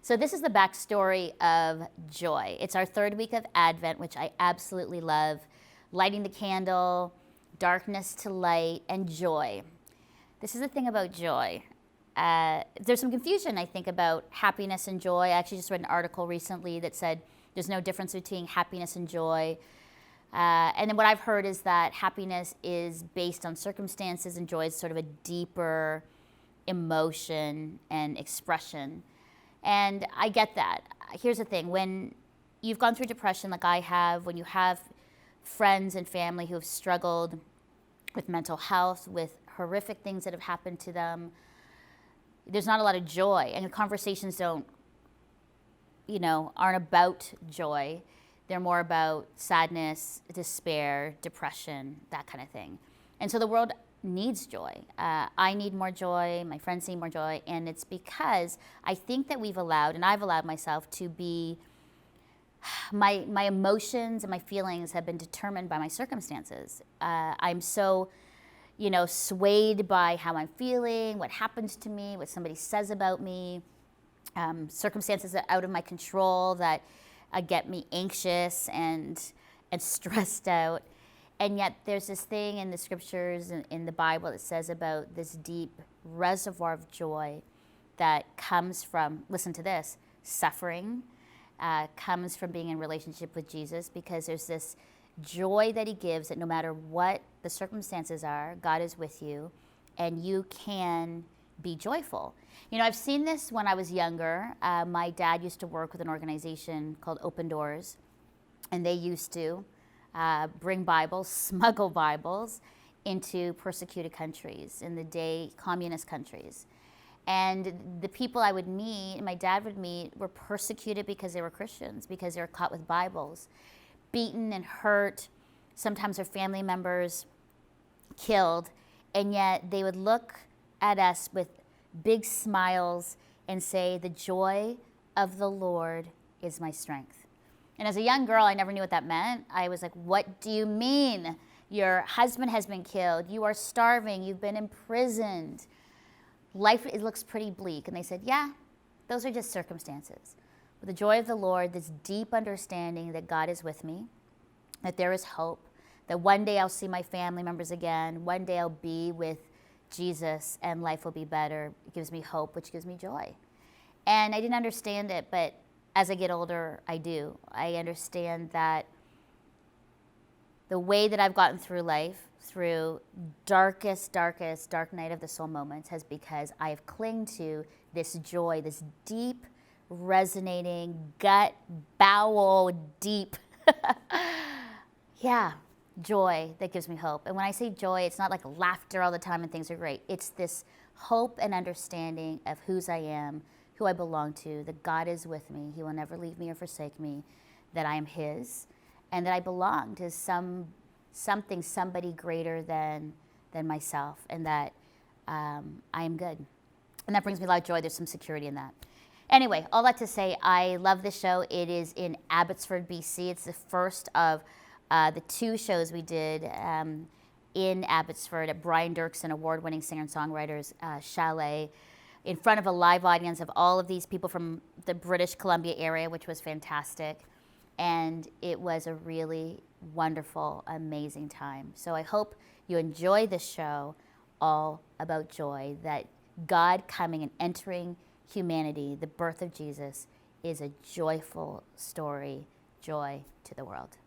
So this is the backstory of joy. It's our third week of Advent, which I absolutely love. Lighting the candle, darkness to light, and joy. This is the thing about joy. There's some confusion, I think, about happiness and joy. I actually just read an article recently that said there's no difference between happiness and joy. And then what I've heard is that happiness is based on circumstances and joy is sort of a deeper emotion and expression. And I get that. Here's the thing. When you've gone through depression like I have, when you have friends and family who have struggled with mental health, with horrific things that have happened to them, there's not a lot of joy. And the conversations aren't about joy. They're more about sadness, despair, depression, that kind of thing. And so the world needs joy. I need more joy, my friends need more joy, and it's because I think that I've allowed myself to be, my emotions and my feelings have been determined by my circumstances. I'm so, swayed by how I'm feeling, what happens to me, what somebody says about me, circumstances that are out of my control that get me anxious and stressed out. And yet there's this thing in the scriptures and in the Bible that says about this deep reservoir of joy that comes from, listen to this, suffering, comes from being in relationship with Jesus, because there's this joy that he gives that no matter what the circumstances are, God is with you and you can be joyful. I've seen this when I was younger. My dad used to work with an organization called Open Doors, and they used to bring Bibles, smuggle Bibles into persecuted countries, in the day communist countries. And the people I would meet, my dad would meet, were persecuted because they were Christians, because they were caught with Bibles, beaten and hurt, sometimes their family members killed, and yet they would look at us with big smiles and say, "The joy of the Lord is my strength." And as a young girl, I never knew what that meant. I was like, what do you mean? Your husband has been killed. You are starving. You've been imprisoned. Life, it looks pretty bleak. And they said, yeah, those are just circumstances. But the joy of the Lord, this deep understanding that God is with me, that there is hope, that one day I'll see my family members again. One day I'll be with Jesus and life will be better. It gives me hope, which gives me joy. And I didn't understand it, but as I get older, I do. I understand that the way that I've gotten through life, through dark night of the soul moments, has because I have clung to this joy, this deep, resonating, gut, bowel, deep, joy that gives me hope. And when I say joy, it's not like laughter all the time and things are great. It's this hope and understanding of whose I am, who I belong to, that God is with me, he will never leave me or forsake me, that I am his, and that I belong to somebody greater than myself, and that I am good. And that brings me a lot of joy. There's some security in that. Anyway, all that to say, I love this show. It is in Abbotsford, BC. It's the first of the two shows we did in Abbotsford at Brian Dirksen, award-winning singer and songwriter's chalet, in front of a live audience of all of these people from the British Columbia area, which was fantastic. And it was a really wonderful, amazing time. So I hope you enjoy this show, all about joy, that God coming and entering humanity, the birth of Jesus, is a joyful story, joy to the world.